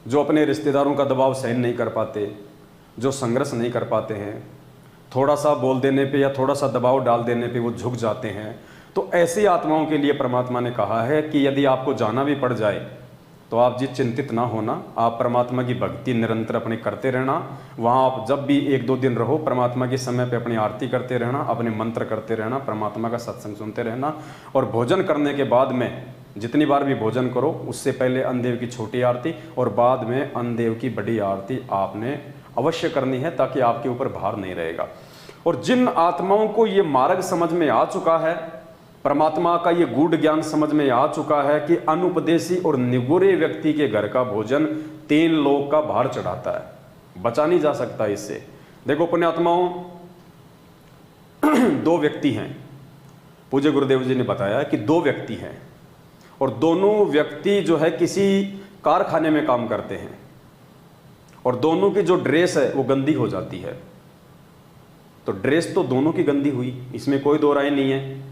जो अपने रिश्तेदारों का दबाव सहन नहीं कर पाते, जो संघर्ष नहीं कर पाते हैं, थोड़ा सा बोल देने पे या थोड़ा सा दबाव डाल देने पे वो झुक जाते हैं, तो ऐसी आत्माओं के लिए परमात्मा ने कहा है कि यदि आपको जाना भी पड़ जाए तो आप जी चिंतित ना होना, आप परमात्मा की भक्ति निरंतर अपने करते रहना। वहाँ आप जब भी 1-2 दिन रहो, परमात्मा के समय पे अपनी आरती करते रहना, अपने मंत्र करते रहना, परमात्मा का सत्संग सुनते रहना। और भोजन करने के बाद में जितनी बार भी भोजन करो, उससे पहले अन्नदेव की छोटी आरती और बाद में अन्नदेव की बड़ी आरती आपने अवश्य करनी है, ताकि आपके ऊपर भार नहीं रहेगा। और जिन आत्माओं को ये मार्ग समझ में आ चुका है, परमात्मा का ये गूढ़ ज्ञान समझ में आ चुका है कि अनुपदेशी और निगुरे व्यक्ति के घर का भोजन 3 लोक का भार चढ़ाता है, बचा नहीं जा सकता इससे। देखो पुण्यात्माओं, 2 व्यक्ति हैं, पूज्य गुरुदेव जी ने बताया कि 2 व्यक्ति हैं और दोनों व्यक्ति जो है किसी कारखाने में काम करते हैं और दोनों की जो ड्रेस है वो गंदी हो जाती है। तो ड्रेस तो दोनों की गंदी हुई, इसमें कोई दो राय नहीं है।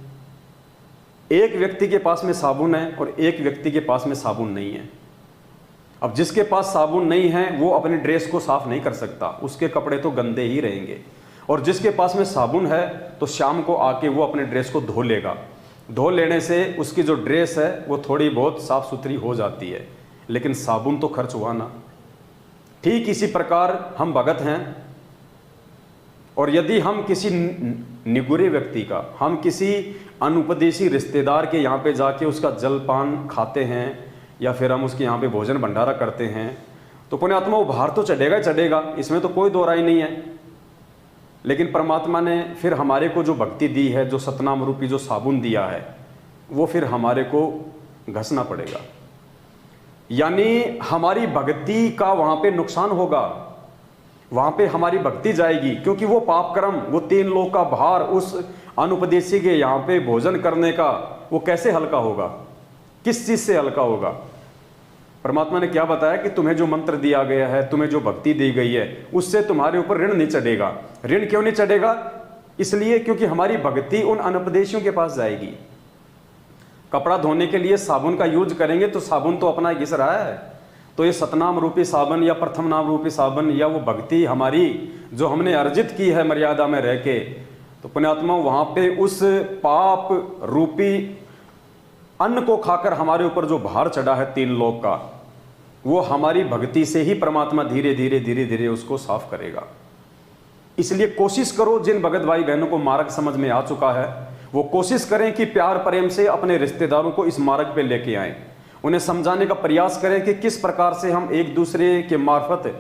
एक व्यक्ति के पास में साबुन है और एक व्यक्ति के पास में साबुन नहीं है। अब जिसके पास साबुन नहीं है वो अपनी ड्रेस को साफ नहीं कर सकता, उसके कपड़े तो गंदे ही रहेंगे। और जिसके पास में साबुन है तो शाम को आके वो अपने ड्रेस को धो लेगा, धो लेने से उसकी जो ड्रेस है वो थोड़ी बहुत साफ सुथरी हो जाती है, लेकिन साबुन तो खर्च हुआ ना। ठीक इसी प्रकार हम भगत हैं, और यदि हम किसी निगुरे व्यक्ति का, हम किसी अनुपदेशी रिश्तेदार के यहाँ पे जाके उसका जलपान खाते हैं या फिर हम उसके यहाँ पे भोजन भंडारा करते हैं, तो पुण्यात्मा वो भार तो चढ़ेगा ही चढ़ेगा, इसमें तो कोई दो राय नहीं है। लेकिन परमात्मा ने फिर हमारे को जो भक्ति दी है, जो सतनाम रूपी जो साबुन दिया है, वो फिर हमारे को घसना पड़ेगा। यानी हमारी भक्ति का वहाँ पे नुकसान होगा, वहाँ पे हमारी भक्ति जाएगी, क्योंकि वो पाप कर्म, वो 3 लोक का भार उस अनुपदेशी के यहाँ पे भोजन करने का वो कैसे हल्का होगा, किस चीज़ से हल्का होगा। परमात्मा ने क्या बताया कि तुम्हें जो मंत्र दिया गया है, तुम्हें जो भक्ति दी गई है, उससे तुम्हारे ऊपर ऋण नहीं चढ़ेगा। ऋण क्यों नहीं चढ़ेगा? इसलिए क्योंकि हमारी भक्ति उन अनुपदेशियों के पास जाएगी। कपड़ा धोने के लिए साबुन का यूज करेंगे तो साबुन तो अपना घिस रहा है, तो ये सतनाम रूपी साबन या प्रथम नाम रूपी साबन या वो भक्ति हमारी जो हमने अर्जित की है मर्यादा में रह के, तो पुण्यात्मा वहाँ पे उस पाप रूपी अन्न को खाकर हमारे ऊपर जो भार चढ़ा है 3 लोक का, वो हमारी भक्ति से ही परमात्मा धीरे धीरे धीरे धीरे उसको साफ करेगा। इसलिए कोशिश करो, जिन भगत भाई बहनों को मार्ग समझ में आ चुका है वो कोशिश करें कि प्यार प्रेम से अपने रिश्तेदारों को इस मार्ग पे लेके आएं, उन्हें समझाने का प्रयास करें कि किस प्रकार से हम एक दूसरे के मार्फत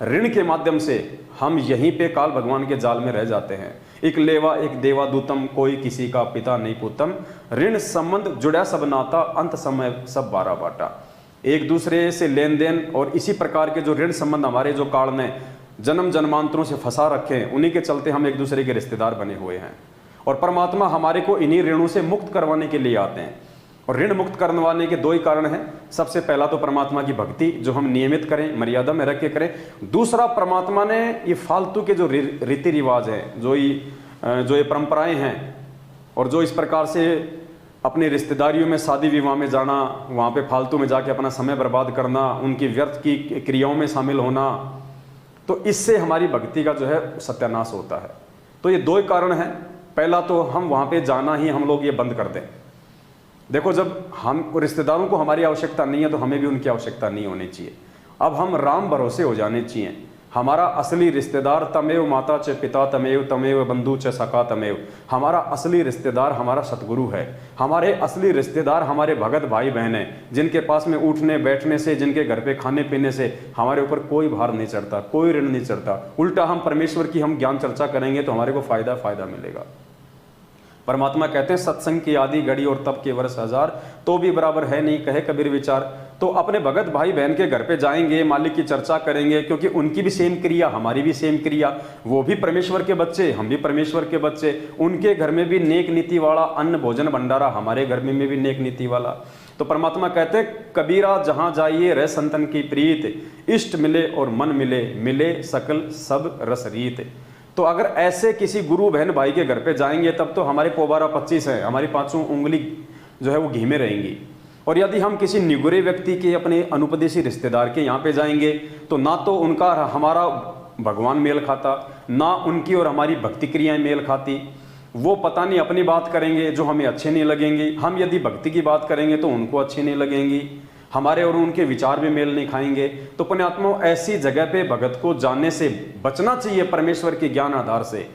ऋण के माध्यम से हम यहीं पे काल भगवान के जाल में रह जाते हैं। एक लेवा एक देवा दूतम, कोई किसी का पिता नहीं पूतम, ऋण संबंध जुड़ा सब नाता, अंत समय सब बारा बाटा। एक दूसरे से लेन देन और इसी प्रकार के जो ऋण संबंध हमारे जो काल ने जन्म जन्मांतरों से फंसा रखे हैं, उन्हीं के चलते हम एक दूसरे के रिश्तेदार बने हुए हैं। और परमात्मा हमारे को इन्हीं ऋणों से मुक्त करवाने के लिए आते हैं। और ऋण मुक्त करवाने के 2 ही कारण हैं। सबसे पहला तो परमात्मा की भक्ति जो हम नियमित करें, मर्यादा में रख के करें। दूसरा, परमात्मा ने ये फालतू के जो रीति रिवाज हैं, जो ये परंपराएं हैं और जो इस प्रकार से अपनी रिश्तेदारियों में शादी विवाह में जाना, वहाँ पे फालतू में जाके अपना समय बर्बाद करना, उनकी व्यर्थ की क्रियाओं में शामिल होना, तो इससे हमारी भक्ति का जो है सत्यानाश होता है। तो ये 2 ही कारण हैं। पहला तो हम वहाँ पे जाना ही हम लोग ये बंद कर दें। देखो, जब हम रिश्तेदारों को हमारी आवश्यकता नहीं है तो हमें भी उनकी आवश्यकता नहीं होनी चाहिए। अब हम राम भरोसे हो जाने चाहिए। हमारा असली रिश्तेदार तमेव माता च पिता तमेव, तमेव बंधु च सखा तमेव। हमारा असली रिश्तेदार हमारा सतगुरु है। हमारे असली रिश्तेदार हमारे भगत भाई बहन हैं, जिनके पास में उठने बैठने से, जिनके घर पे खाने पीने से हमारे ऊपर कोई भार नहीं चढ़ता, कोई ऋण नहीं चढ़ता। उल्टा हम परमेश्वर की हम ज्ञान चर्चा करेंगे तो हमारे को फायदा मिलेगा। परमात्मा कहते हैं सत्संग की आदि घड़ी और तब के वर्ष 1000, तो भी बराबर है नहीं कहे कबीर विचार। तो अपने भगत भाई बहन के घर पे जाएंगे, मालिक की चर्चा करेंगे, क्योंकि उनकी भी सेम क्रिया, हमारी भी सेम क्रिया। वो भी परमेश्वर के बच्चे, हम भी परमेश्वर के बच्चे। उनके घर में भी नेक नीति वाला अन्न भोजन भंडारा, हमारे घर में भी नेक नीति वाला। तो परमात्मा कहते हैं कबीरा जहां जाइए रह संतन की प्रीत, इष्ट मिले और मन मिले, मिले सकल सब रस रीत। तो अगर ऐसे किसी गुरु बहन भाई के घर पे जाएंगे तब तो हमारे पोबारा 25 है, हमारी 5 उंगली जो है वो घी में रहेंगी। और यदि हम किसी निगुरे व्यक्ति के, अपने अनुपदेशी रिश्तेदार के यहाँ पे जाएंगे तो ना तो उनका और हमारा भगवान मेल खाता, ना उनकी और हमारी भक्ति क्रियाएं मेल खाती। वो पता नहीं अपनी बात करेंगे जो हमें अच्छे नहीं लगेंगी, हम यदि भक्ति की बात करेंगे तो उनको अच्छी नहीं लगेंगी, हमारे और उनके विचार भी मेल नहीं खाएंगे। तो पुण्यात्माओं, ऐसी जगह पे भगत को जाने से बचना चाहिए परमेश्वर के ज्ञान आधार से।